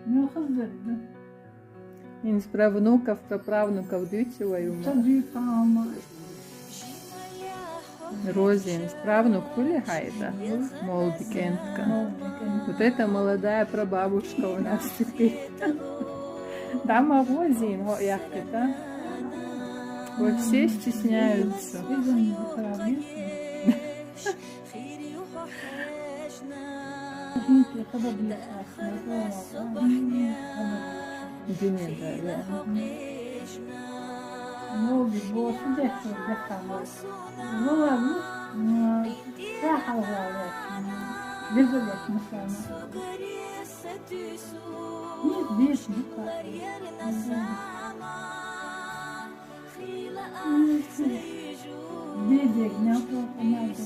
Ну, хозяйка. Він про внуків, про правнуків дивіться йому. Тоді там Розин, правнук полягает, молодикентка. молоденька. Вот это молодая прабабушка у нас теперь. Там Розин, як это? Вот все стесняются. Видимо, правильно. Жінки, коли б Димеда, да. Ну, бо сидять, що дихали. Ну, ладно, трахала, безолетно саме. Ні, більше, Дідик, не оплаканати.